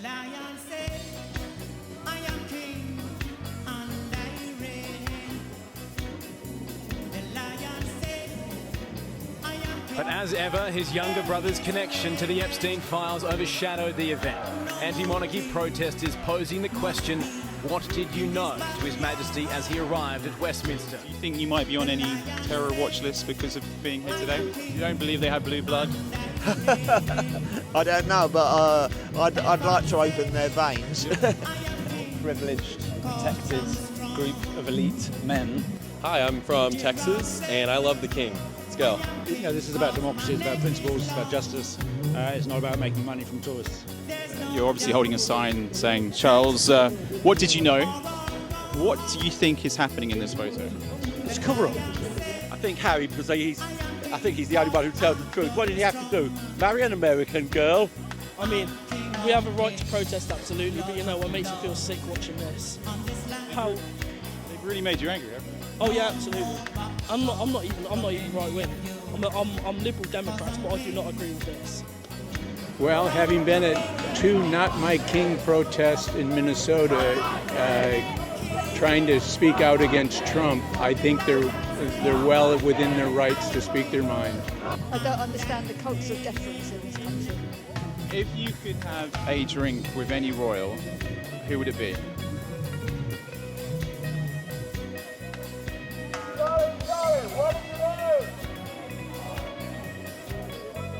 lion said, I am king and I reign. The lion said, I am king. But as ever, his younger brother's connection to the Epstein files overshadowed the event. Anti-monarchy protesters posing the question, what did you know, to His Majesty as he arrived at Westminster. Do you think you might be on any terror watch list because of being here today? You don't believe they have blue blood? I don't know, but I'd like to open their veins. Privileged, protected group of elite men. Hi, I'm from Texas, and I love the King. Let's go. You know, this is about democracy, it's about principles, it's about justice. It's not about making money from tourists. You're obviously holding a sign saying, Charles, what did you know? What do you think is happening in this photo? It's a cover-up. I think Harry, because I think he's the only one who tells the truth. What did he have to do? Marry an American girl? I mean, we have a right to protest, absolutely, but you know what makes me feel sick watching this? How? They've really made you angry, haven't they? Oh yeah, absolutely. I'm not even right wing. I'm Liberal Democrats, but I do not agree with this. Well, having been at two Not My King protests in Minnesota, trying to speak out against Trump, I think they're well within their rights to speak their mind. I don't understand the cultural deference in this country. If you could have a drink with any royal, who would it be?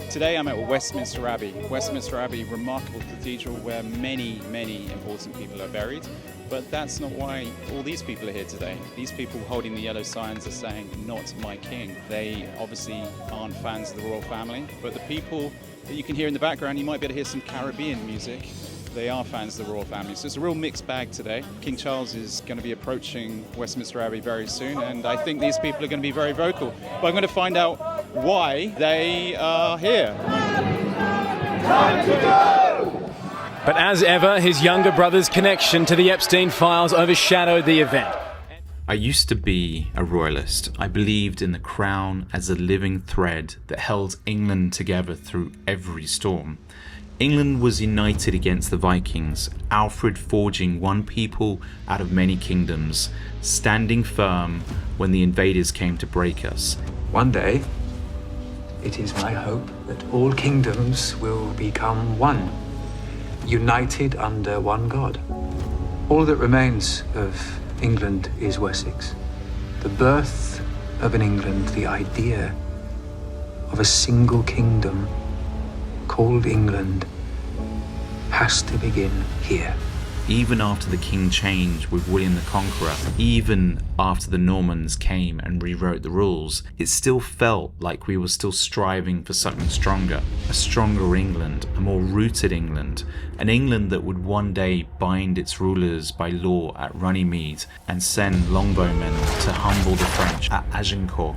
Today I'm at Westminster Abbey. Westminster Abbey, remarkable cathedral where many, many important people are buried. But that's not why all these people are here today. These people holding the yellow signs are saying, not my king. They obviously aren't fans of the royal family, but the people that you can hear in the background, you might be able to hear some Caribbean music. They are fans of the royal family. So it's a real mixed bag today. King Charles is going to be approaching Westminster Abbey very soon, and I think these people are going to be very vocal. But I'm going to find out why they are here. Time to go! But as ever, his younger brother's connection to the Epstein files overshadowed the event. I used to be a royalist. I believed in the crown as a living thread that held England together through every storm. England was united against the Vikings, Alfred forging one people out of many kingdoms, standing firm when the invaders came to break us. One day, it is my hope that all kingdoms will become one, united under one God. All that remains of England is Wessex. The birth of an England, the idea of a single kingdom called England, has to begin here. Even after the king changed with William the Conqueror, even after the Normans came and rewrote the rules, it still felt like we were still striving for something stronger. A stronger England, a more rooted England, an England that would one day bind its rulers by law at Runnymede and send longbowmen to humble the French at Agincourt.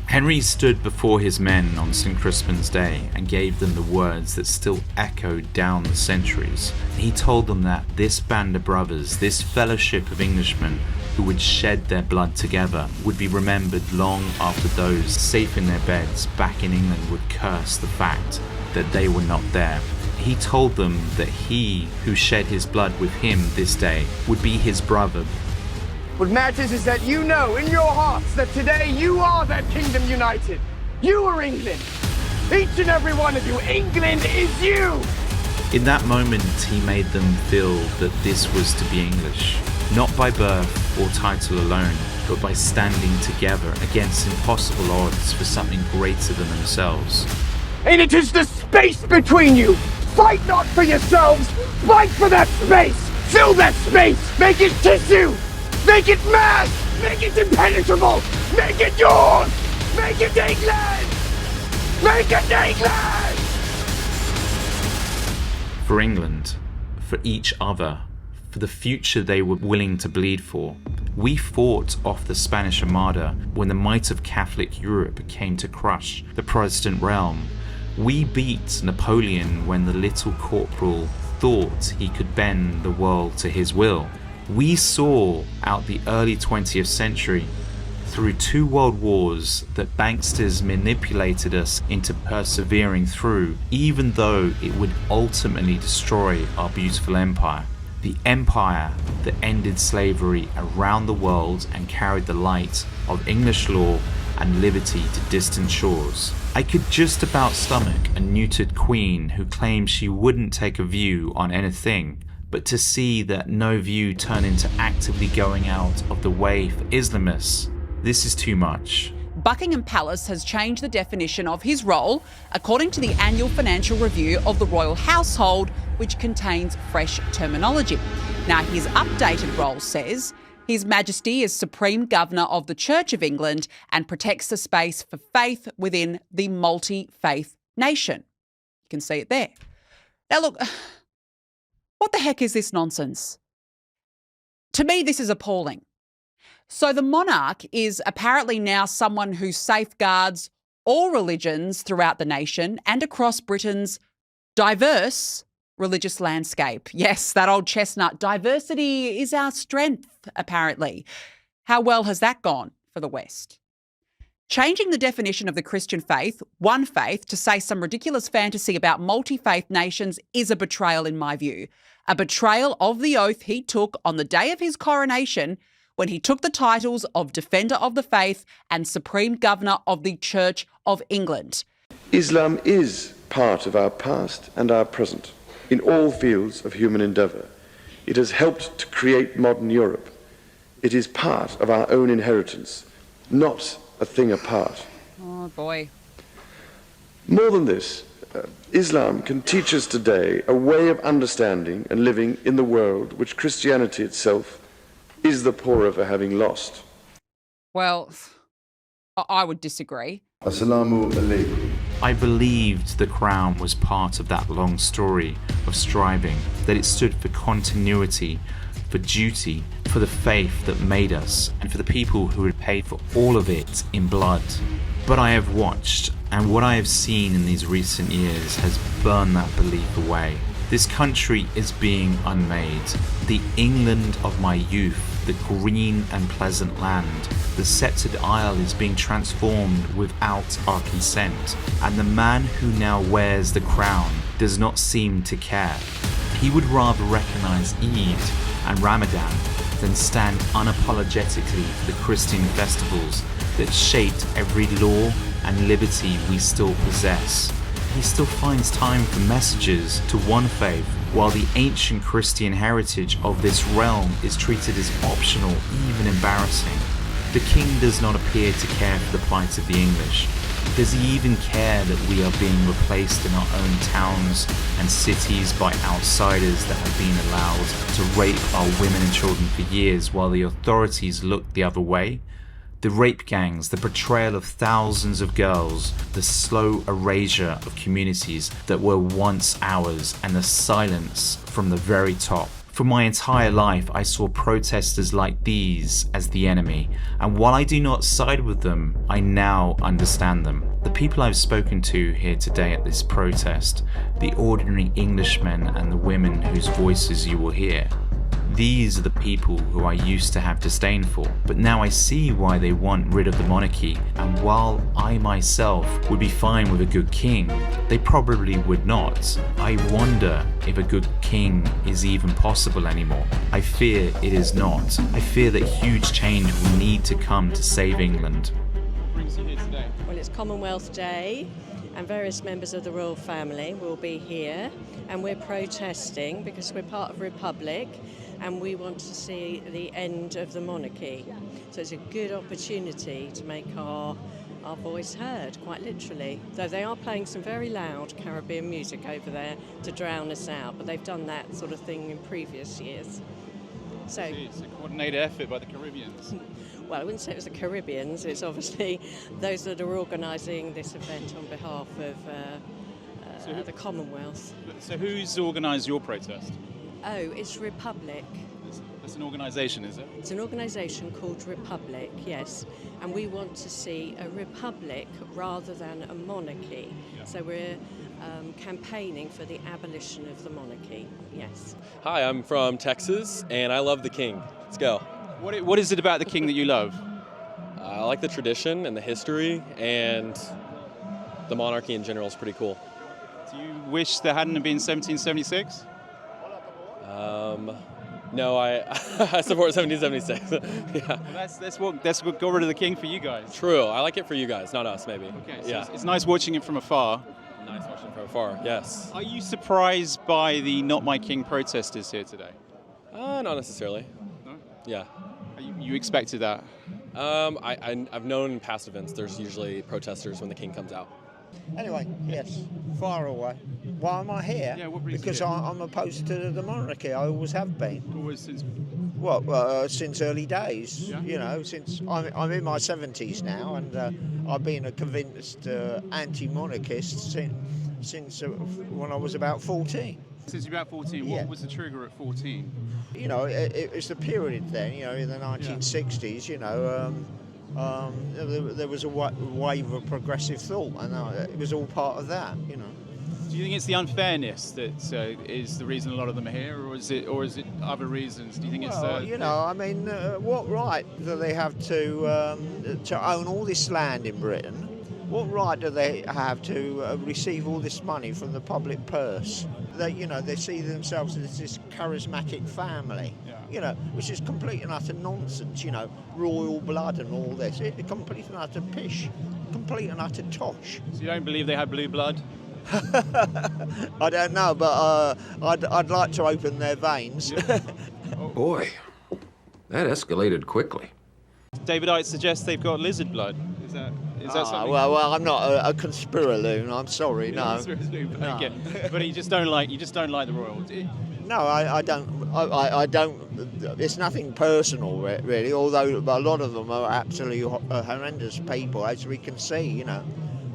Henry stood before his men on St. Crispin's Day and gave them the words that still echoed down the centuries. He told them that this band of brothers, this fellowship of Englishmen who would shed their blood together, would be remembered long after those safe in their beds back in England would curse the fact that they were not there. He told them that he who shed his blood with him this day would be his brother. What matters is that you know in your hearts that today you are that kingdom united. You are England. Each and every one of you. England is you. In that moment, he made them feel that this was to be English, not by birth or title alone, but by standing together against impossible odds for something greater than themselves. And it is the space between you. Fight not for yourselves. Fight for that space. Fill that space. Make it tissue. Make it mass! Make it impenetrable! Make it yours! Make it England! Make it England! For England, for each other, for the future they were willing to bleed for. We fought off the Spanish Armada when the might of Catholic Europe came to crush the Protestant realm. We beat Napoleon when the little corporal thought he could bend the world to his will. We saw out the early 20th century through 2 world wars that banksters manipulated us into persevering through, even though it would ultimately destroy our beautiful empire. The empire that ended slavery around the world and carried the light of English law and liberty to distant shores. I could just about stomach a neutered queen who claimed she wouldn't take a view on anything, but to see that no view turn into actively going out of the way for Islamists, this is too much. Buckingham Palace has changed the definition of his role according to the annual financial review of the royal household, which contains fresh terminology. Now, his updated role says, His Majesty is Supreme Governor of the Church of England and protects the space for faith within the multi-faith nation. You can see it there. Now look, what the heck is this nonsense? To me, this is appalling. So the monarch is apparently now someone who safeguards all religions throughout the nation and across Britain's diverse religious landscape. Yes, that old chestnut. Diversity is our strength, apparently. How well has that gone for the West? Changing the definition of the Christian faith, one faith, to say some ridiculous fantasy about multi-faith nations is a betrayal in my view. A betrayal of the oath he took on the day of his coronation when he took the titles of Defender of the Faith and Supreme Governor of the Church of England. Islam is part of our past and our present in all fields of human endeavour. It has helped to create modern Europe. It is part of our own inheritance, not a thing apart. Oh boy. More than this, Islam can teach us today a way of understanding and living in the world which Christianity itself is the poorer for having lost. Well, I would disagree. Assalamu alaikum. I believed the crown was part of that long story of striving, that it stood for continuity, for duty, for the faith that made us, and for the people who had paid for all of it in blood. But I have watched, and what I have seen in these recent years has burned that belief away. This country is being unmade. The England of my youth, the green and pleasant land, the sceptred isle is being transformed without our consent, and the man who now wears the crown does not seem to care. He would rather recognise Eid and Ramadan than stand unapologetically for the Christian festivals that shaped every law and liberty we still possess. He still finds time for messages to one faith, while the ancient Christian heritage of this realm is treated as optional, even embarrassing. The king does not appear to care for the plight of the English. Does he even care that we are being replaced in our own towns and cities by outsiders that have been allowed to rape our women and children for years while the authorities look the other way? The rape gangs, the betrayal of thousands of girls, the slow erasure of communities that were once ours, and the silence from the very top. For my entire life, I saw protesters like these as the enemy, and while I do not side with them, I now understand them. The people I've spoken to here today at this protest, the ordinary Englishmen and the women whose voices you will hear, these are the people who I used to have disdain for, but now I see why they want rid of the monarchy, and while I myself would be fine with a good king, they probably would not. I wonder if a good king is even possible anymore. I fear it is not. I fear that huge change will need to come to save England. What brings you here today? Well, it's Commonwealth Day, and various members of the royal family will be here, and we're protesting because we're part of Republic and we want to see the end of the monarchy. So it's a good opportunity to make our voice heard, quite literally. Though they are playing some very loud Caribbean music over there to drown us out, but they've done that sort of thing in previous years. So it's a coordinated effort by the Caribbeans. Well, I wouldn't say it was the Caribbeans, it's obviously those that are organising this event on behalf of the Commonwealth. So who's organised your protest? Oh, it's Republic. It's an organisation, is it? It's an organisation called Republic, yes. And we want to see a republic rather than a monarchy. Yeah. So we're campaigning for the abolition of the monarchy, yes. Hi, I'm from Texas, and I love the king. Let's go. What is it about the king that you love? I like the tradition and the history, and the monarchy in general is pretty cool. Do you wish there hadn't been 1776? No, I support 1776. Yeah. Well, that's what got rid of the king for you guys. True. I like it for you guys, not us, maybe. Okay. So Yeah. it's nice watching it from afar. Nice watching from afar. Yes. Are you surprised by the Not My King protesters here today? Not necessarily. No? Yeah. You expected that? I've known in past events there's usually protesters when the king comes out. Anyway, yes, far away. Why am I here? Yeah, what brings you Because here? I'm opposed to the monarchy. I always have been. Always since. Well, since early days. Yeah. You know, since I'm in my 70s now, and I've been a convinced anti-monarchist since when I was about 14. Since you're about 14, Yeah. what was the trigger at 14? You know, it was the period then. You know, in the 1960s. You know. There was a wave of progressive thought, and it was all part of that, you know. Do you think it's the unfairness that is the reason a lot of them are here, or is it other reasons? Do you think it's? You know, I mean, what right do they have to own all this land in Britain? What right do they have to receive all this money from the public purse? They see themselves as this charismatic family. You know, which is complete and utter nonsense, you know, royal blood and all this. It's complete and utter pish, complete and utter tosh. So you don't believe they had blue blood? I don't know, but I'd like to open their veins. Boy, that escalated quickly. David Icke suggests they've got lizard blood. Is that something? Well, I'm not a conspiraloon. I'm sorry, no. No. Okay. But you just don't like the royals. No, I don't. I don't. It's nothing personal, really. Although a lot of them are absolutely horrendous people, as we can see, you know,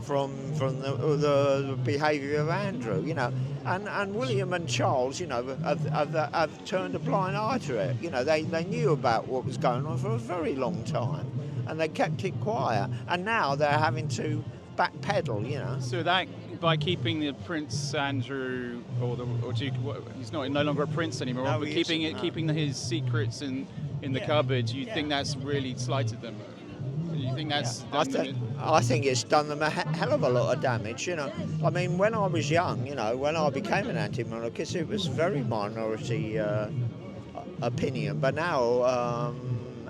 from the behaviour of Andrew, you know, and William and Charles, you know, have turned a blind eye to it. You know, they knew about what was going on for a very long time, and they kept it quiet. And now they're having to backpedal, you know. So that by keeping the Prince Andrew or Duke, he's no longer a prince anymore, No, but he keeping isn't, no. keeping his secrets in the cupboard, you think that's really slighted them? You think that's? I think it's done them a hell of a lot of damage, you know. I mean, when I was young, you know, when I became an anti-monarchist, it was very minority opinion, but now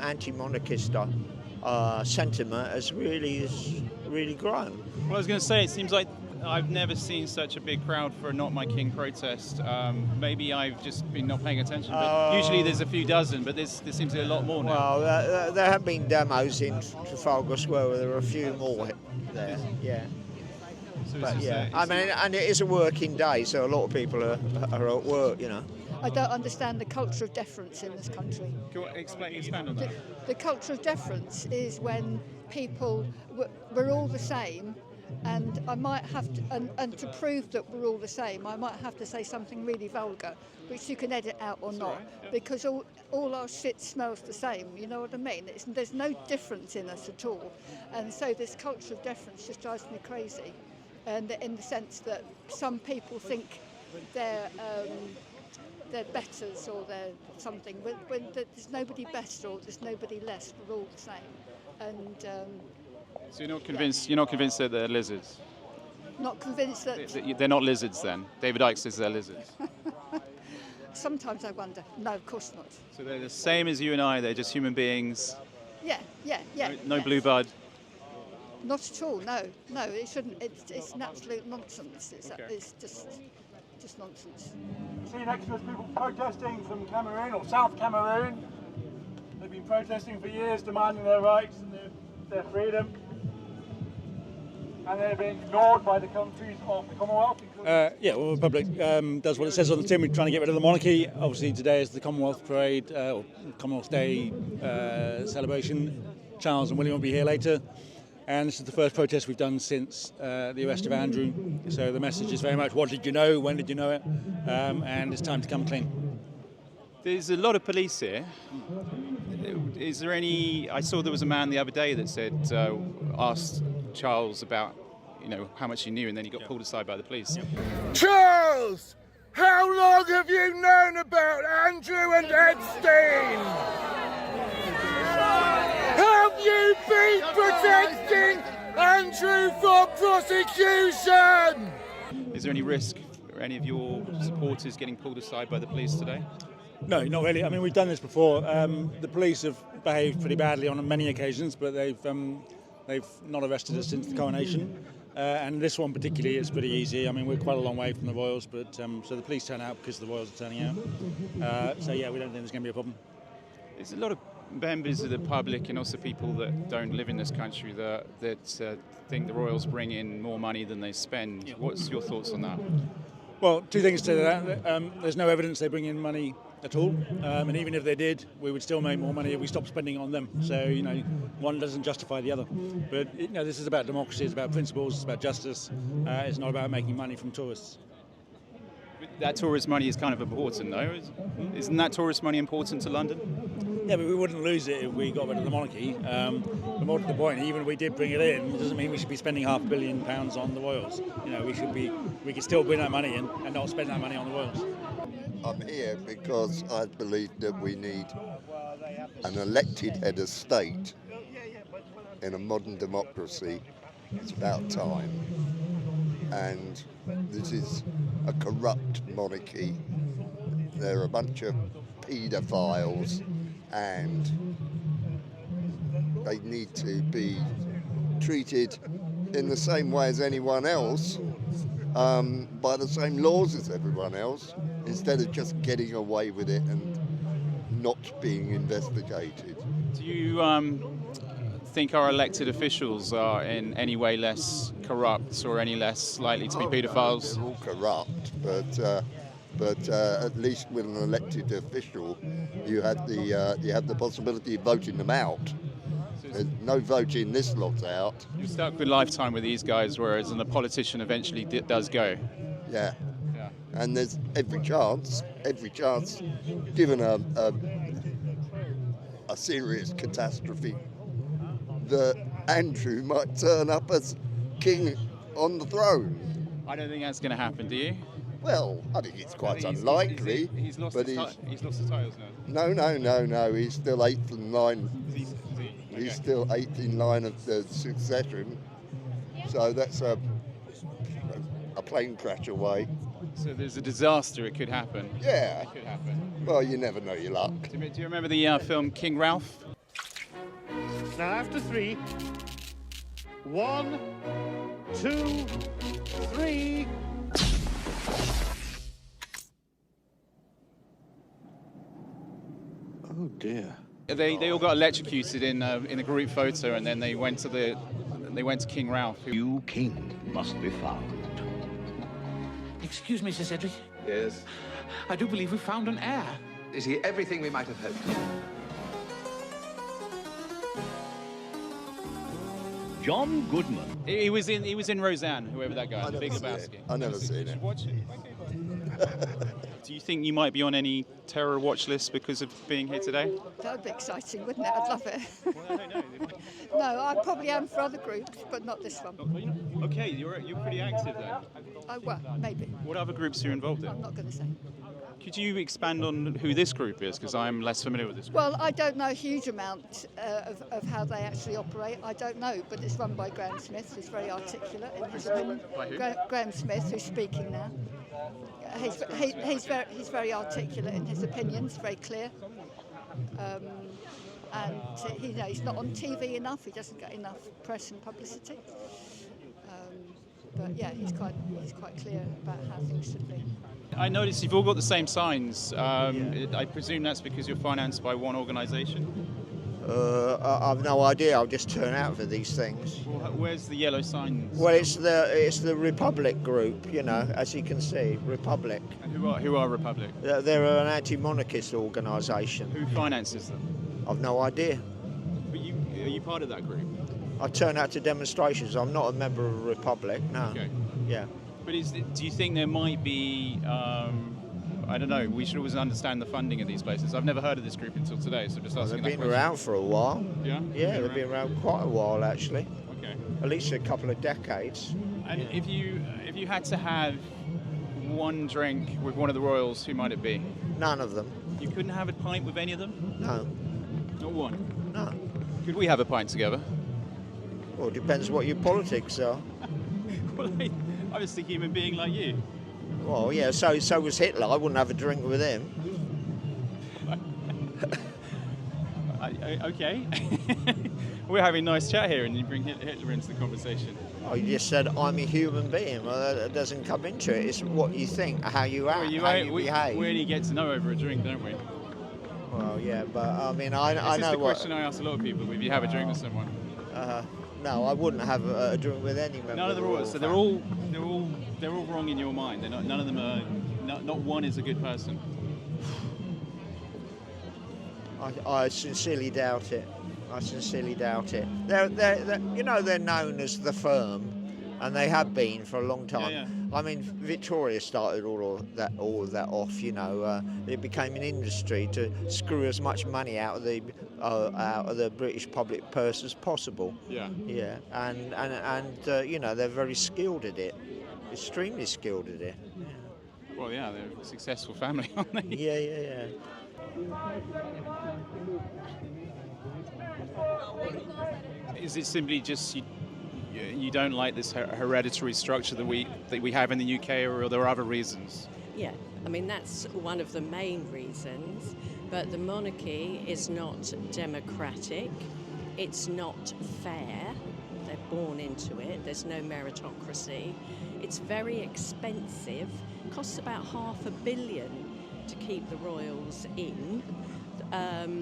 anti-monarchist sentiment has really grown. Well, I was going to say, it seems like I've never seen such a big crowd for a Not My King protest. Maybe I've just been not paying attention, but usually there's a few dozen, but there seems to be a lot more now. Well, there have been demos in Trafalgar Square where there are a few more there, yeah. So But yeah, I mean, and it is a working day, so a lot of people are at work, you know. I don't understand the culture of deference in this country. Expand on that. The culture of deference is when people, we're all the same, and I might have to, and to prove that we're all the same, I might have to say something really vulgar, which you can edit out or not, because all our shit smells the same, you know what I mean? There's no difference in us at all, and so this culture of deference just drives me crazy, and in the sense that some people think they're betters or they're something, when there's nobody better or there's nobody less, we're all the same. And so you're not convinced? You're not convinced that they're lizards? not convinced that... They're not lizards then? David Icke says they're lizards. Sometimes I wonder. No, of course not. So they're the same as you and I, they're just human beings? Yeah. No blue blood? Not at all, no, it shouldn't. It's an absolute nonsense. It's just nonsense. See next to us people protesting from Cameroon or South Cameroon. They've been protesting for years, demanding their rights and their freedom. And they're being ignored by the countries of the Commonwealth. The Republic does what it says on the tin. We're trying to get rid of the monarchy. Obviously today is the Commonwealth Parade, or Commonwealth Day celebration. Charles and William will be here later. And this is the first protest we've done since the arrest of Andrew. So the message is very much, what did you know, when did you know it? And it's time to come clean. There's a lot of police here. Is there any... I saw there was a man the other day that said, asked Charles about, how much he knew, and then he got pulled aside by the police. Charles! How long have you known about Andrew and Epstein? Have you been protecting Andrew from prosecution! Is there any risk for any of your supporters getting pulled aside by the police today? No, not really. I mean, we've done this before. The police have behaved pretty badly on many occasions, but they've not arrested us since the coronation. And this one particularly is pretty easy. I mean, we're quite a long way from the royals, but so the police turn out because the royals are turning out. So yeah, we don't think there's going to be a problem. There's a lot of members of the public and also people that don't live in this country that think the royals bring in more money than they spend. Yeah. What's your thoughts on that? Well, two things to that. There's no evidence they bring in money at all, and even if they did, we would still make more money if we stopped spending on them. So, you know, one doesn't justify the other. But, you know, this is about democracy, it's about principles, it's about justice. It's not about making money from tourists. That tourist money is kind of important, though. Isn't that tourist money important to London? Yeah, but we wouldn't lose it if we got rid of the monarchy. But more to the point, even if we did bring it in, it doesn't mean we should be spending £500 million on the royals. You know, we could still bring that money in and not spend that money on the royals. I'm here because I believe that we need an elected head of state in a modern democracy. It's about time. And this is a corrupt monarchy. They're a bunch of paedophiles and they need to be treated in the same way as anyone else, by the same laws as everyone else, instead of just getting away with it and not being investigated. Do you think our elected officials are in any way less corrupt or any less likely to be paedophiles? They're all corrupt, but at least with an elected official, you have the possibility of voting them out. There's no voting this lot out. You're stuck with lifetime with these guys, whereas a politician eventually does go. Yeah. And there's every chance, given a serious catastrophe, that Andrew might turn up as king on the throne. I don't think that's going to happen, do you? Well, I think it's quite unlikely. He's lost the titles now. No. He's still 8th in line. He's still 8th in line of the succession. So that's a plane crash away. So there's a disaster, it could happen. Yeah. It could happen. Well, you never know your luck. Do you remember the film King Ralph? Now after 3, 1, 2, 3. Oh dear. They all got electrocuted in a group photo, and then they went to King Ralph. You king must be found. Excuse me, Sir Cedric. Yes. I do believe we found an heir. Is he everything we might have hoped? John Goodman. He was in Roseanne, whoever that guy, the Big Lebowski. I've never seen it. Watch it. Do you think you might be on any terror watch list because of being here today? That would be exciting, wouldn't it? I'd love it. No, I probably am for other groups, but not this one. Okay, you're pretty active then. Well, maybe. What other groups are you involved in? I'm not going to say. Could you expand on who this group is? Because I'm less familiar with this group. Well, I don't know a huge amount of how they actually operate. I don't know, but it's run by Graham Smith, who's very articulate in his opinion. By who? Graham Smith, who's speaking now. He's very articulate in his opinions, very clear. And he's not on TV enough. He doesn't get enough press and publicity. But yeah, he's quite clear about how things should be. I noticed you've all got the same signs. I presume that's because you're financed by one organisation? I've no idea. I'll just turn out for these things. Well, where's the yellow sign? Well, it's the Republic group, you know, as you can see, Republic. And who are Republic? They're an anti-monarchist organisation. Who finances them? I've no idea. But are you part of that group? I turn out to demonstrations. I'm not a member of Republic, no. Okay. Yeah. But do you think there might be, I don't know, we should always understand the funding of these places. I've never heard of this group until today, so just asking that question. They've been around for a while. Yeah? Yeah, they've been around quite a while, actually. Okay. At least a couple of decades. And if you had to have one drink with one of the royals, who might it be? None of them. You couldn't have a pint with any of them? No. Not one? No. Could we have a pint together? Well, it depends what your politics are. Well, I'm just a human being like you. Well, yeah, so was Hitler. I wouldn't have a drink with him. Okay. We're having a nice chat here and you bring Hitler into the conversation. Oh, you just said I'm a human being. Well, that doesn't come into it. It's what you think, how you act, how you behave. We only get to know over a drink, don't we? Well, yeah, but I mean, I know This is the what... question I ask a lot of people, if you have a drink with someone. No, I wouldn't have a drink with any member None of the the royal rules. So family. they're all wrong in your mind. None of them are. Not one is a good person. I sincerely doubt it. I sincerely doubt it. They're they're known as the firm, and they have been for a long time. Yeah. I mean, Victoria started all of that off. It became an industry to screw as much money out of the British public purse as possible. Yeah. Yeah, and they're very skilled at it, extremely skilled at it. Well, yeah, they're a successful family, aren't they? Yeah. Is it simply just you don't like this hereditary structure that we have in the UK, or are there other reasons? Yeah, I mean, that's one of the main reasons, but the monarchy is not democratic, it's not fair, they're born into it, there's no meritocracy, it's very expensive, costs about $500 million to keep the royals in.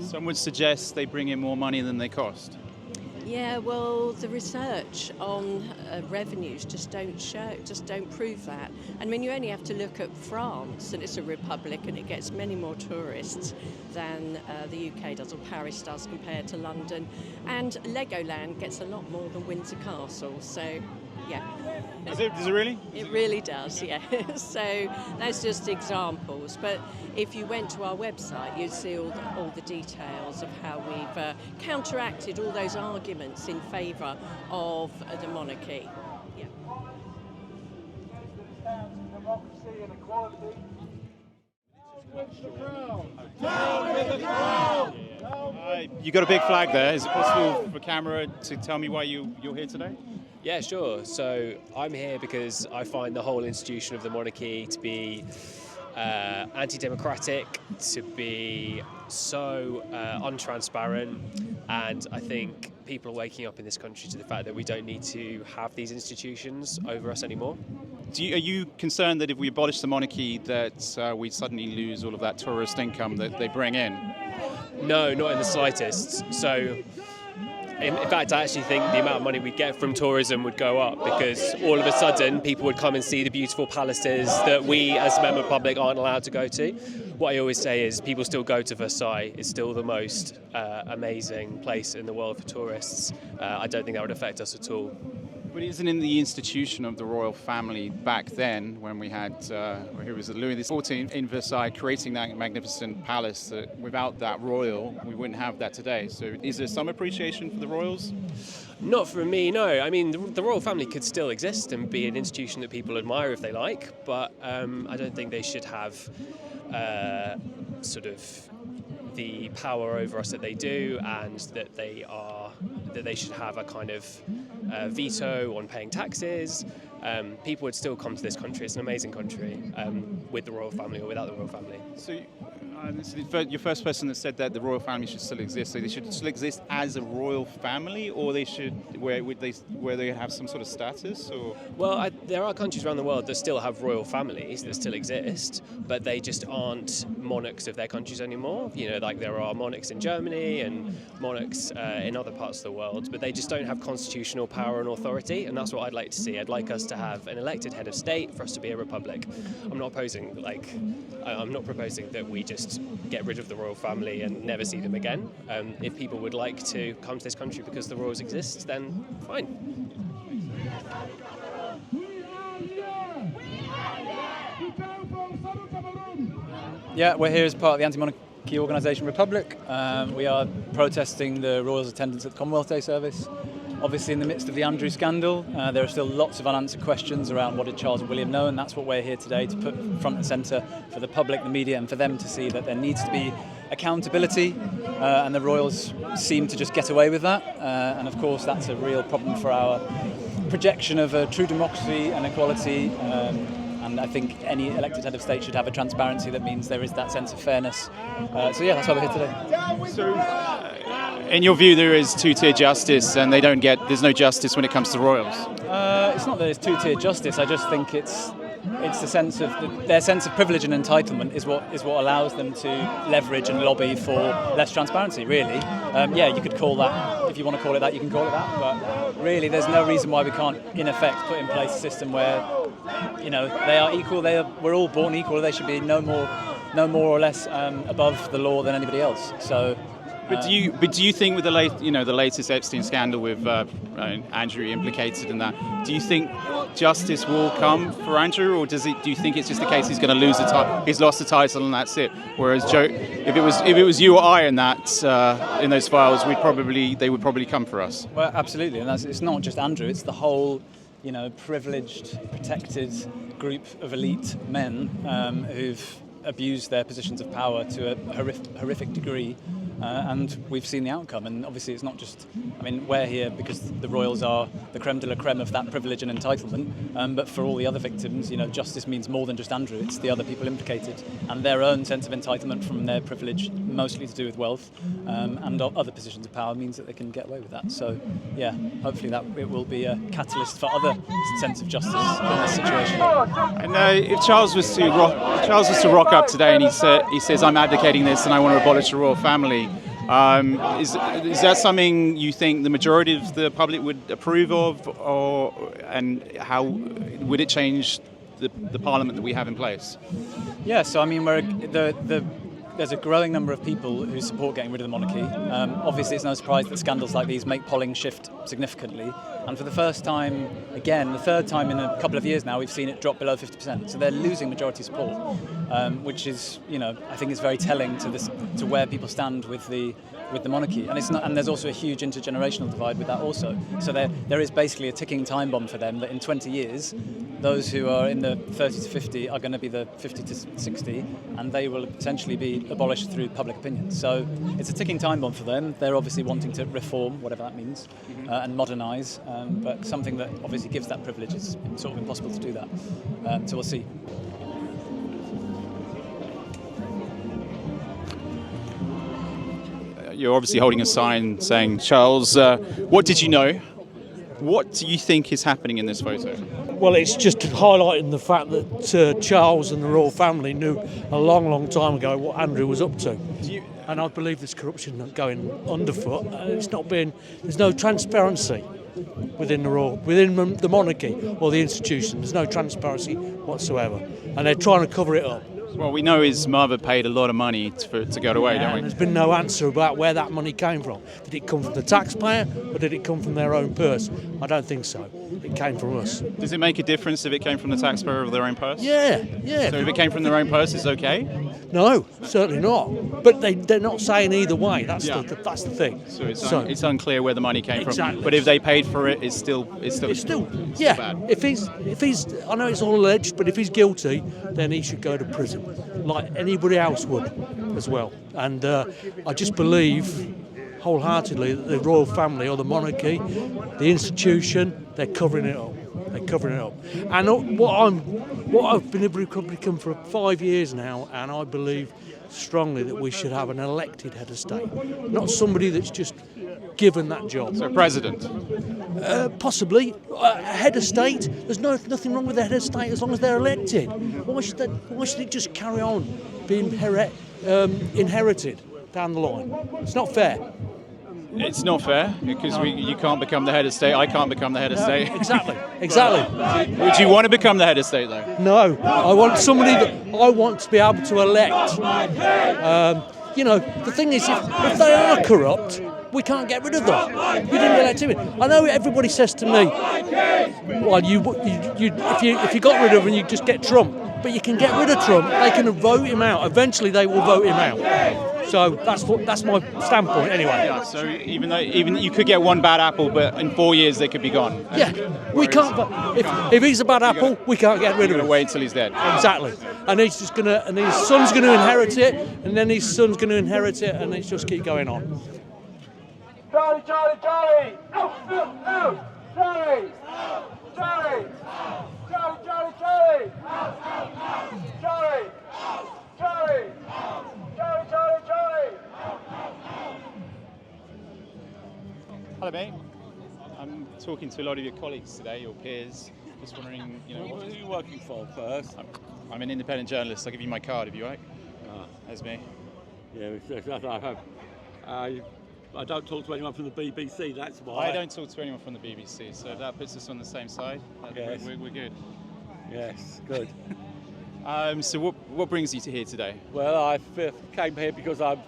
Some would suggest they bring in more money than they cost. Yeah, well, the research on revenues just don't prove that. I mean, you only have to look at France, and it's a republic, and it gets many more tourists than the UK does, or Paris does, compared to London. And Legoland gets a lot more than Windsor Castle, so yeah. Does it really? It really does, yeah. So that's just examples. But if you went to our website, you'd see all the details of how we've counteracted all those arguments in favour of the monarchy. Yeah. Democracy and equality. You got a big flag there. Is it possible for camera to tell me why you're here today? Yeah, sure. So I'm here because I find the whole institution of the monarchy to be anti-democratic, to be so untransparent, and I think people are waking up in this country to the fact that we don't need to have these institutions over us anymore. Are you concerned that if we abolish the monarchy that we suddenly lose all of that tourist income that they bring in? No, not in the slightest. So in fact, I actually think the amount of money we get from tourism would go up, because all of a sudden people would come and see the beautiful palaces that we as a member of the public aren't allowed to go to. What I always say is people still go to Versailles. It's still the most amazing place in the world for tourists. I don't think that would affect us at all. But isn't in the institution of the royal family back then, when we had, who was it, Louis XIV in Versailles, creating that magnificent palace, that without that royal, we wouldn't have that today. So is there some appreciation for the royals? Not from me, no. I mean, the royal family could still exist and be an institution that people admire if they like, but I don't think they should have sort of the power over us that they do, and that they should have a kind of veto on paying taxes. People would still come to this country. It's an amazing country, with the royal family or without the royal family. So this is your first person that said that the royal family should still exist. So they should still exist as a royal family, or they should where they have some sort of status? Or well, there are countries around the world that still have royal families that still exist, but they just aren't monarchs of their countries anymore. You know, like there are monarchs in Germany and monarchs in other parts of the world, but they just don't have constitutional power and authority, and that's what I'd like to see. I'd like us to have an elected head of state, for us to be a republic. I'm not proposing that we just get rid of the royal family and never see them again. If people would like to come to this country because the royals exist, then fine. Yeah, we're here as part of the Anti-Monarchy organisation Republic. We are protesting the royals' attendance at the Commonwealth Day service. Obviously, in the midst of the Andrew scandal, there are still lots of unanswered questions around what did Charles and William know, and that's what we're here today to put front and centre for the public, the media, and for them to see that there needs to be accountability, and the royals seem to just get away with that. And of course, that's a real problem for our projection of a true democracy and equality. And I think any elected head of state should have a transparency that means there is that sense of fairness. So yeah, that's why we're here today. So, in your view, there is two-tier justice, and there's no justice when it comes to royals. It's not that it's two-tier justice. I just think it's the sense of their sense of privilege and entitlement is what allows them to leverage and lobby for less transparency. Really, yeah, you could call that, if you want to call it that, you can call it that. But really, there's no reason why we can't, in effect, put in place a system where, you know, they are equal. We're all born equal. They should be no more or less above the law than anybody else. So. But do you think with the latest Epstein scandal with Andrew implicated in that, do you think justice will come for Andrew, or do you think it's just the case he's going to lose the title? He's lost the title and that's it. Whereas Joe, if it was you or I in those files, they would probably come for us. Well, absolutely, and it's not just Andrew; it's the whole, you know, privileged, protected group of elite men who've abused their positions of power to a horrific degree. And we've seen the outcome, and obviously it's not just, I mean, we're here because the royals are the creme de la creme of that privilege and entitlement, but for all the other victims, you know, justice means more than just Andrew. It's the other people implicated and their own sense of entitlement from their privilege, mostly to do with wealth, and other positions of power means that they can get away with that. So yeah, hopefully that it will be a catalyst for other sense of justice in this situation. And if Charles was to rock up today and he says I'm advocating this and I want to abolish the royal family, is that something you think the majority of the public would approve of, and how would it change the parliament that we have in place? Yeah, so I mean, there's a growing number of people who support getting rid of the monarchy. Obviously, it's no surprise that scandals like these make polling shift significantly. And for the first time, again, the third time in a couple of years now, we've seen it drop below 50%. So they're losing majority support, which is, you know, I think is very telling to where people stand with the monarchy. And there's also a huge intergenerational divide with that also. So there is basically a ticking time bomb for them that in 20 years, those who are in the 30 to 50 are going to be the 50 to 60, and they will potentially be abolished through public opinion. So it's a ticking time bomb for them. They're obviously wanting to reform, whatever that means, and modernise, but something that obviously gives that privilege is sort of impossible to do that. So we'll see. You're obviously holding a sign saying, Charles, what did you know? What do you think is happening in this photo? Well, it's just highlighting the fact that Charles and the royal family knew a long, long time ago what Andrew was up to. And I believe there's corruption going underfoot. There's no transparency within the monarchy or the institution. There's no transparency whatsoever. And they're trying to cover it up. Well, we know his mother paid a lot of money to go away, don't we? There's been no answer about where that money came from. Did it come from the taxpayer or did it come from their own purse? I don't think so. It came from us. Does it make a difference if it came from the taxpayer or their own purse? Yeah. So if it came from their own purse, it's okay? No, certainly not. But they're not saying either way. That's the thing. So it's unclear where the money came exactly. from. But if they paid for it, it's still bad. If he's, I know it's all alleged, but if he's guilty, then he should go to prison, like anybody else would, as well. And I just believe wholeheartedly that the royal family or the monarchy, the institution, they're covering it up. They're covering it up. And what I've been a Republican for 5 years now, and I believe strongly that we should have an elected head of state, not somebody that's just given that job. So president? Possibly. A head of state, there's nothing wrong with the head of state as long as they're elected. Why should it just carry on being inherited down the line? It's not fair. It's not fair because you can't become the head of state. I can't become the head of state. Exactly. Would you want to become the head of state though? No, I want somebody that I want to be able to elect. The thing is, if they are corrupt, we can't get rid of them. We didn't elect him. I know everybody says to me, well, if you got rid of him, you just get Trump. But you can get rid of Trump. They can vote him out. Eventually, they will vote him out. So that's my standpoint anyway. Yeah, so even you could get one bad apple, but in 4 years they could be gone. Yeah, we can't. If he's a bad apple, we can't get rid of him. Wait until he's dead. Exactly, and he's just gonna, and his son's gonna inherit it, and then his son's gonna inherit it, and it's just keep going on. Charlie, Charlie, Charlie! Out, out, out! Charlie! Charlie! Charlie, Charlie, Charlie! Charlie! Charlie! Charlie, Charlie, Charlie! Hello, mate. I'm talking to a lot of your colleagues today, your peers. Just wondering, What are you working for first? I'm an independent journalist. I'll give you my card if you like. That's me. Yeah, I don't talk to anyone from the BBC, that's why. I don't talk to anyone from the BBC, so that puts us on the same side. Yes. We're good. Yes, good. So what brings you to here today? Well, I came here because I'm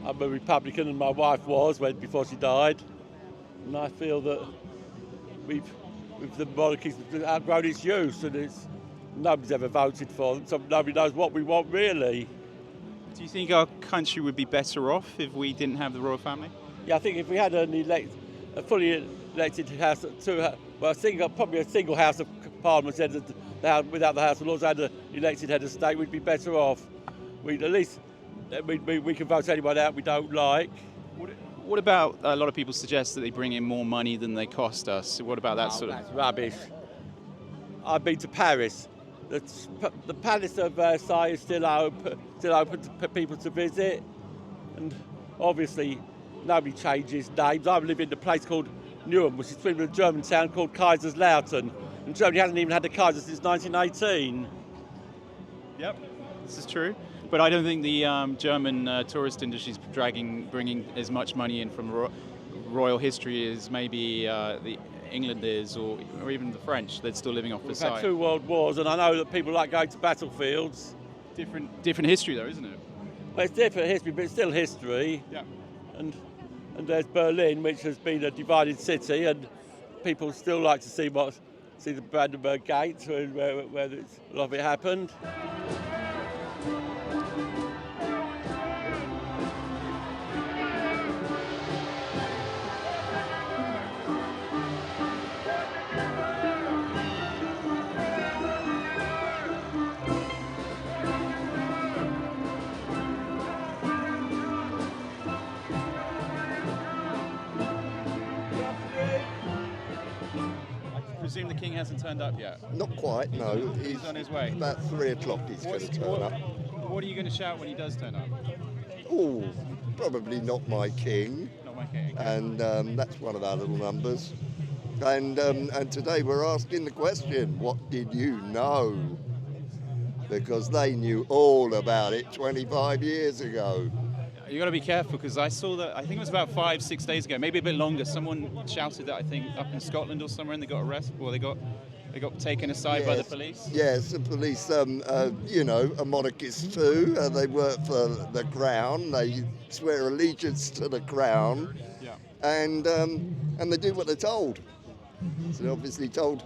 a Republican and my wife was before she died. And I feel that the monarchy's outgrown its use and nobody's ever voted for them, so nobody knows what we want really. Do you think our country would be better off if we didn't have the royal family? Yeah, I think if we had a fully elected house, probably a single House of Parliament without the House of Lords and an elected head of state, we'd be better off. We can vote anyone out we don't like. What about a lot of people suggest that they bring in more money than they cost us? What about that sort of? That's rubbish. I've been to Paris. The Palace of Versailles is still open to people to visit, and obviously nobody changes names. I live in a place called Newham, which is between a German town called Kaiserslautern, and Germany hasn't even had a Kaiser since 1918. Yep, this is true. But I don't think the German tourist industry is bringing as much money in from royal history as maybe the England is, or even the French. They're still living off Versailles. We've had 2 world wars, and I know that people like going to battlefields. Different history, though, isn't it? Well, it's different history, but it's still history. Yeah. And there's Berlin, which has been a divided city, and people still like to see the Brandenburg Gate, where a lot of it happened. I presume the king hasn't turned up yet? Not quite, no. He's on his way. About 3 o'clock he's going to turn up. What are you going to shout when he does turn up? Oh, probably not my king. Not my king. And that's one of our little numbers. And today we're asking the question, what did you know? Because they knew all about it 25 years ago. You got to be careful, because I saw that, I think it was about 5-6 days ago, maybe a bit longer, someone shouted that, I think up in Scotland or somewhere, and they got arrested, or they got taken aside by the police. Yes, the police, are monarchists too. They work for the crown. They swear allegiance to the crown. Yeah. And they do what they're told. So they're obviously told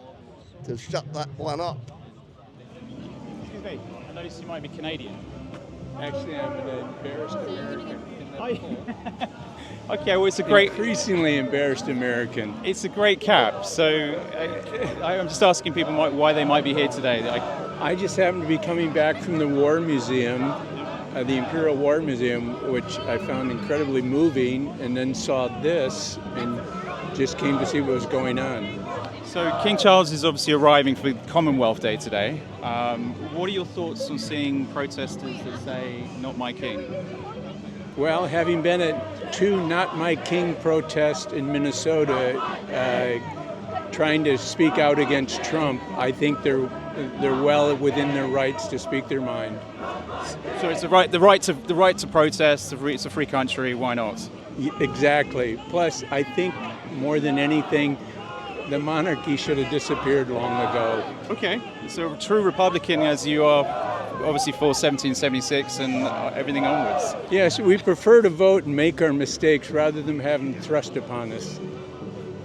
to shut that one up. Excuse me, I noticed you might be Canadian. Actually, I'm an embarrassed American. Okay, well, it's a great... Increasingly embarrassed American. It's a great cap, so I'm just asking people why they might be here today. I just happened to be coming back from the War Museum, the Imperial War Museum, which I found incredibly moving, and then saw this and just came to see what was going on. So King Charles is obviously arriving for Commonwealth Day today. What are your thoughts on seeing protesters that say, "Not my king"? Well, having been at 2 Not My King protests in Minnesota, trying to speak out against Trump, I think they're well within their rights to speak their mind. So it's the right to protest. It's a free country. Why not? Exactly. Plus, I think more than anything, the monarchy should have disappeared long ago. Okay, so a true Republican as you are, obviously for 1776 and everything onwards. Yes, we prefer to vote and make our mistakes rather than have them thrust upon us.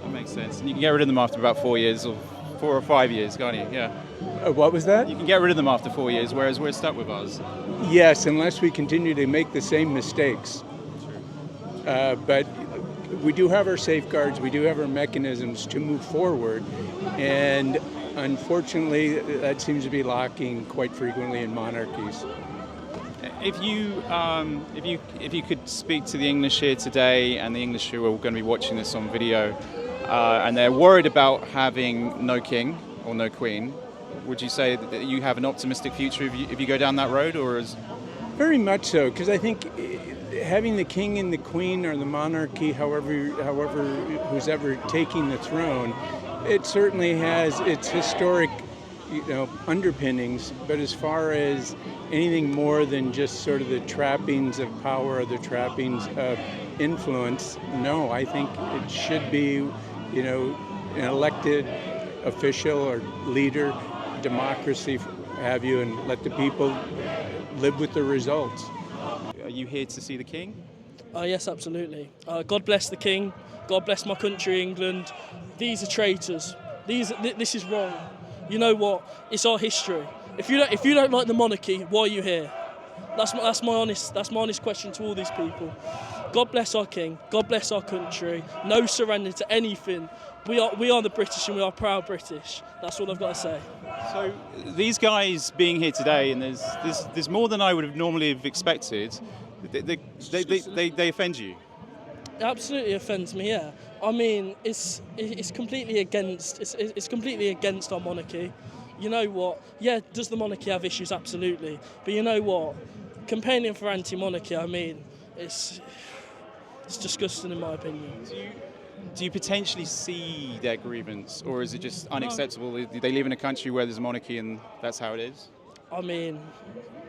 That makes sense. And you can get rid of them after about 4 years or 4 or 5 years, can't you? Yeah. What was that? You can get rid of them after 4 years, whereas we're stuck with ours. Yes, unless we continue to make the same mistakes. But we do have our safeguards, we do have our mechanisms to move forward, and unfortunately that seems to be lacking quite frequently in monarchies. If you could speak to the English here today, and the English who are going to be watching this on video, and they're worried about having no king or no queen, would you say that you have an optimistic future if you go down that road, or is? Very much so, because I think having the king and the queen or the monarchy, however who's ever taking the throne, it certainly has its historic, underpinnings. But as far as anything more than just sort of the trappings of power or the trappings of influence, no, I think it should be, an elected official or leader, democracy, have you, and let the people live with the results. Are you here to see the king? Yes, absolutely. God bless the king. God bless my country, England. These are traitors. This is wrong. You know what? It's our history. If you don't like the monarchy, why are you here? That's my honest question to all these people. God bless our king. God bless our country. No surrender to anything. We are the British, and we are proud British. That's all I've got to say. So these guys being here today, and there's more than I would have normally have expected. They offend you. It absolutely offends me. Yeah. I mean, it's completely against our monarchy. You know what? Yeah, does the monarchy have issues? Absolutely. But you know what? Campaigning for anti-monarchy, I mean, it's disgusting in my opinion. Do you potentially see their grievance, or is it just unacceptable? No. They live in a country where there's a monarchy and that's how it is? I mean,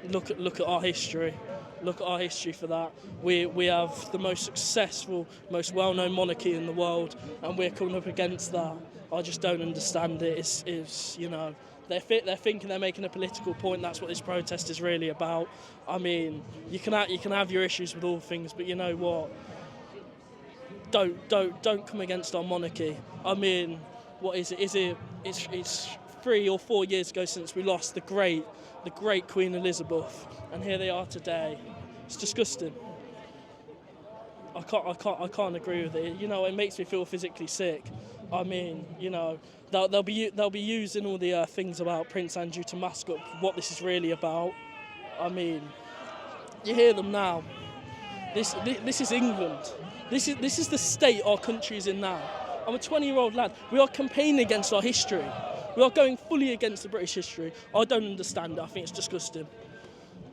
look at our history. Look at our history for that. We have the most successful, most well-known monarchy in the world, and we're coming up against that. I just don't understand it. It's they're thinking they're making a political point. That's what this protest is really about. I mean, you can have your issues with all things, but you know what? Don't come against our monarchy. I mean, what is it? It's 3 or 4 years ago since we lost the great Queen Elizabeth, and here they are today. It's disgusting. I can't agree with it. It makes me feel physically sick. I mean, they'll be using all the things about Prince Andrew to mask up what this is really about. I mean, you hear them now. This is England. This is the state our country is in now. I'm a 20-year-old lad. We are campaigning against our history. We are going fully against the British history. I don't understand it. I think it's disgusting.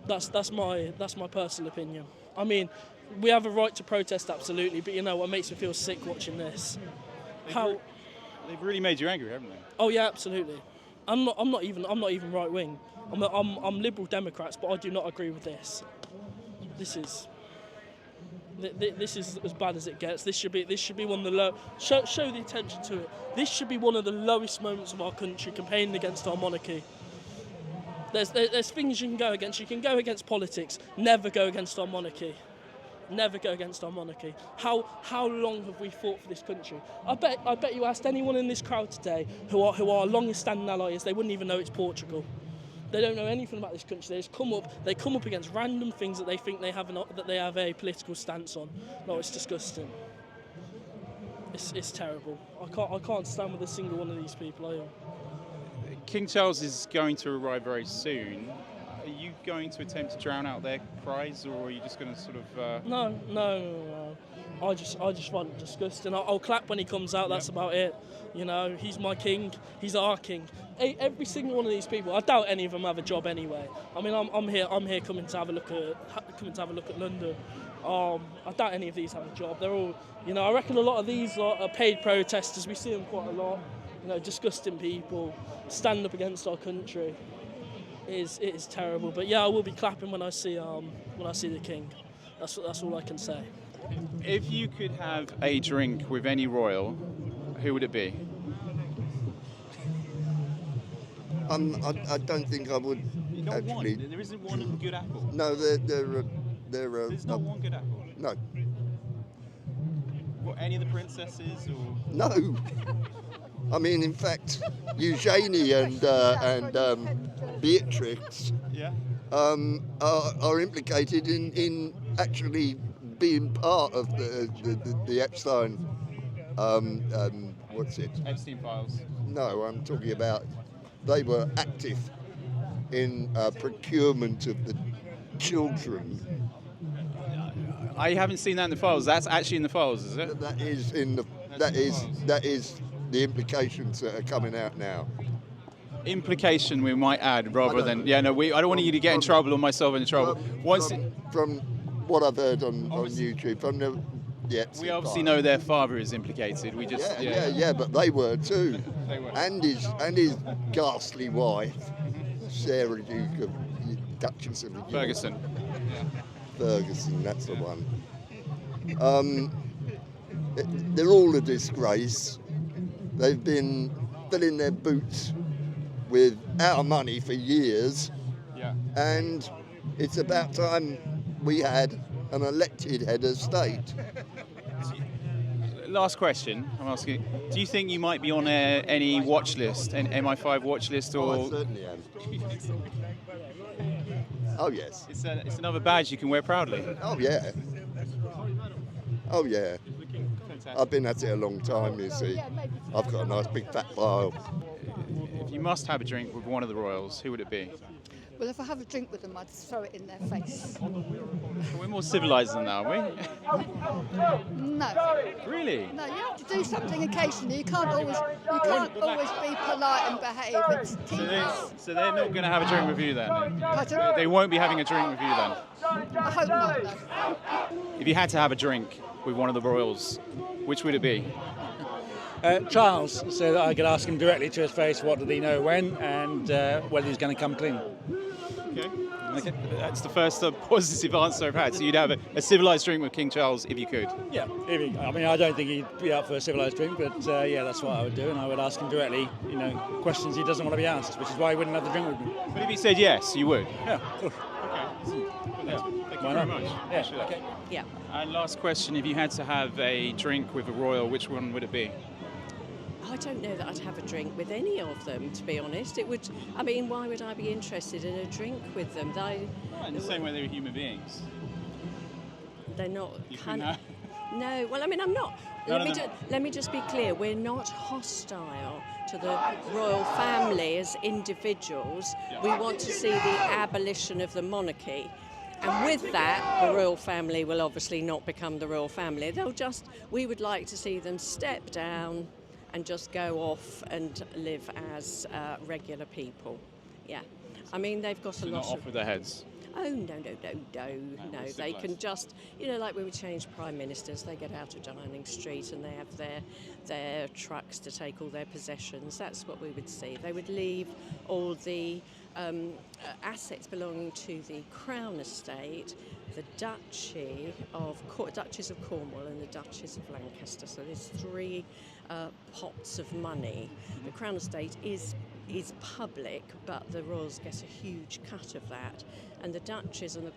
That's my personal opinion. I mean, we have a right to protest, absolutely, but what makes me feel sick watching this? They've really made you angry, haven't they? Oh yeah, absolutely. I'm not even right wing. I'm Liberal Democrats, but I do not agree with this. This is as bad as it gets. This should be one of the low. Show the attention to it. This should be one of the lowest moments of our country, campaigning against our monarchy. There's things you can go against. You can go against politics. Never go against our monarchy. Never go against our monarchy. How long have we fought for this country? I bet you asked anyone in this crowd today who our longest standing ally is, they wouldn't even know it's Portugal. They don't know anything about this country. They just come up against random things that they think they have a political stance on. No, it's disgusting. It's terrible. I can't stand with a single one of these people. King Charles is going to arrive very soon. Are you going to attempt to drown out their cries, or are you just going to sort of? No. I just find it disgusting. I'll clap when he comes out. That's about it. He's my king. He's our king. Every single one of these people. I doubt any of them have a job anyway. I mean, I'm here coming to have a look at London. I doubt any of these have a job. They're all, I reckon a lot of these are paid protesters. We see them quite a lot. Disgusting people stand up against our country. It is terrible. But yeah, I will be clapping when I see the king. That's all I can say. If you could have a drink with any royal, who would it be? I don't think I would. Not actually. One. There isn't one good apple. No, There's not one good apple. No. What, any of the princesses or? No. I mean, in fact, Eugenie and Beatrix are implicated in actually being part of the Epstein. What's it? Epstein files. No, I'm talking about they were active in procurement of the children. I haven't seen that in the files. That's actually in the files, is it? That is in the. That is the implications that are coming out now. Implication, we might add, rather than I don't want you to get in trouble or myself in trouble. From what I've heard on YouTube, from the Epstein we obviously files. know their father is implicated. We just but they were too. They were. And his ghastly wife, Sarah Duke of Duchess of York. Ferguson. Ferguson, that's the one. They're all a disgrace. They've been filling their boots with our money for years. Yeah. And it's about time we had an elected head of state. Last question I'm asking. Do you think you might be on any watch list, an MI5 watch list, or? Oh, I certainly am. Oh, yes. It's another badge you can wear proudly. Oh, yeah. Oh, yeah. I've been at it a long time, you see. I've got a nice big fat file. If you must have a drink with one of the royals, who would it be? Well, if I have a drink with them, I'd throw it in their face. We're more civilised than that, aren't we? No. Really? No, you have to do something occasionally. You can't always be polite and behave. It's tedious. So they're not going to have a drink with you then? Pardon? They won't be having a drink with you then? I hope not, no. If you had to have a drink with one of the royals, which would it be? Charles, so that I could ask him directly to his face what did he know when and whether he's going to come clean. Okay. That's the first positive answer I've had. So you'd have a civilised drink with King Charles if you could? Yeah, I mean, I don't think he'd be up for a civilised drink, but that's what I would do, and I would ask him directly, questions he doesn't want to be asked, which is why he wouldn't have the drink with me. But if he said yes, you would? Yeah, of course. Okay. Thank you Why very not? much. Yeah, okay. Yeah. And last question, if you had to have a drink with a royal, which one would it be? I don't know that I'd have a drink with any of them, to be honest. Why would I be interested in a drink with them? In the same way they were human beings. They're not kind of... No, well, I'm not. Let me just be clear. We're not hostile to the royal family as individuals. We want to see the abolition of the monarchy. And with that, the royal family will obviously not become the royal family. We would like to see them step down and just go off and live as regular people. Yeah. I mean, they've got a lot not off with their heads? Oh, no. They can just, like when we change prime ministers, they get out of Downing Street and they have their trucks to take all their possessions. That's what we would see. They would leave all the assets belonging to the Crown Estate, the Duchy of Duchess of Cornwall and the Duchess of Lancaster. So there's three pots of money. The Crown Estate is public, but the royals get a huge cut of that. And the Duchess and the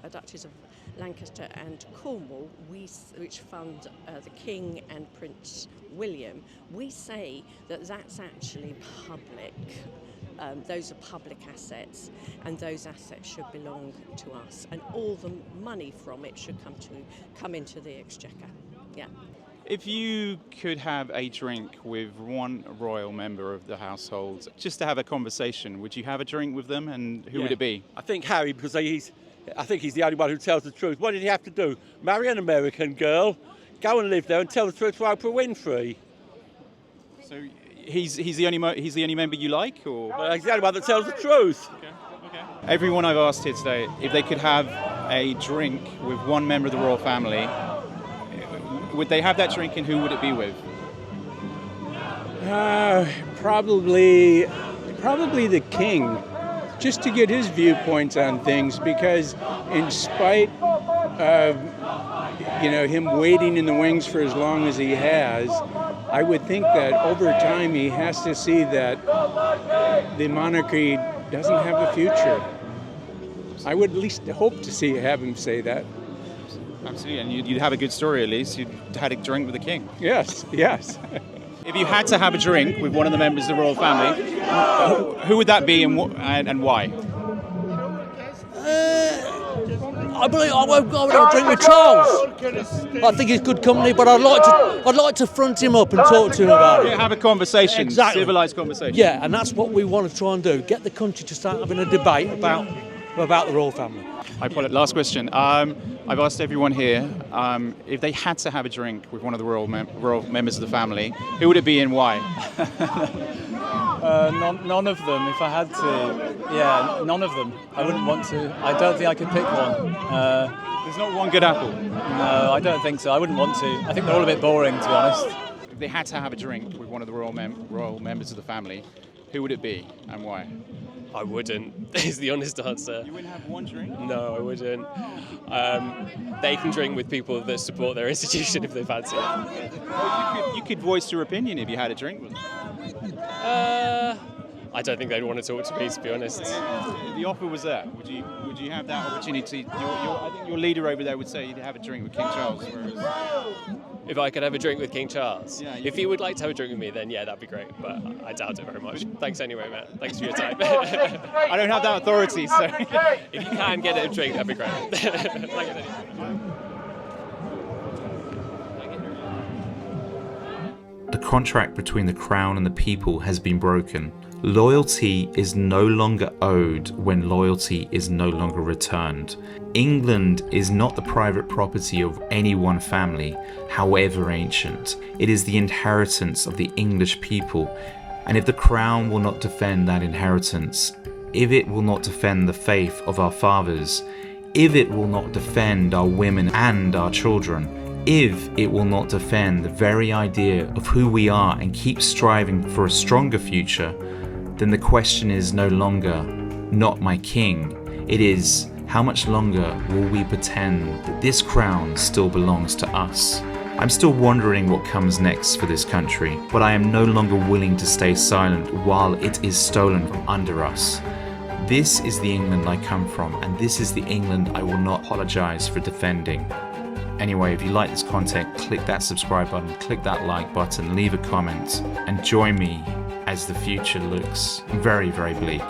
Duchess of Lancaster and Cornwall, which fund the King and Prince William, we say that that's actually public. Those are public assets, and those assets should belong to us, and all the money from it should come into the exchequer. Yeah. If you could have a drink with one royal member of the household, just to have a conversation, would you have a drink with them, and who would it be? I think Harry, because I think he's the only one who tells the truth. What did he have to do? Marry an American girl, go and live there, and tell the truth to Oprah Winfrey. So he's the only member you like, or he's the only one that tells the truth. Okay. Everyone I've asked here today, if they could have a drink with one member of the royal family, would they have that drink, and who would it be with? Probably the king, just to get his viewpoints on things, because in spite of him waiting in the wings for as long as he has, I would think that over time he has to see that the monarchy doesn't have a future. I would at least hope to have him say that. Absolutely, and you'd have a good story at least. You'd had a drink with the king. Yes. If you had to have a drink with one of the members of the royal family, who would that be and why? I believe I would have a drink with Charles. I think he's good company, but I'd like to front him up and talk to him about it. Yeah, have a conversation, exactly. Civilised conversation. Yeah, and that's what we want to try and do. Get the country to start having a debate about the royal family. Last question. I've asked everyone here if they had to have a drink with one of the royal members of the family, who would it be and why? None of them, if I had to. Yeah, none of them. I wouldn't want to. I don't think I could pick one. There's not one good apple? No, I don't think so. I wouldn't want to. I think they're all a bit boring, to be honest. If they had to have a drink with one of the royal members of the family, who would it be and why? I wouldn't, is the honest answer. You wouldn't have one drink? No, I wouldn't. They can drink with people that support their institution if they fancy it. Well, you could voice your opinion if you had a drink with them. I don't think they'd want to talk to me, to be honest. If the offer was there, would you have that opportunity? I think your leader over there would say you'd have a drink with King Charles. If I could have a drink with King Charles? Yeah, if he would like to have a drink with me, then yeah, that'd be great. But I doubt it very much. Thanks anyway, Matt. Thanks for your time. I don't have that authority, so... If you can get a drink, that'd be great. The contract between the crown and the people has been broken. Loyalty is no longer owed when loyalty is no longer returned. England is not the private property of any one family, however ancient. It is the inheritance of the English people. And if the crown will not defend that inheritance, if it will not defend the faith of our fathers, if it will not defend our women and our children, if it will not defend the very idea of who we are and keep striving for a stronger future, then the question is no longer, not my king. It is, how much longer will we pretend that this crown still belongs to us? I'm still wondering what comes next for this country, but I am no longer willing to stay silent while it is stolen from under us. This is the England I come from, and this is the England I will not apologize for defending. Anyway, if you like this content, click that subscribe button, click that like button, leave a comment, and join me as the future looks very, very bleak.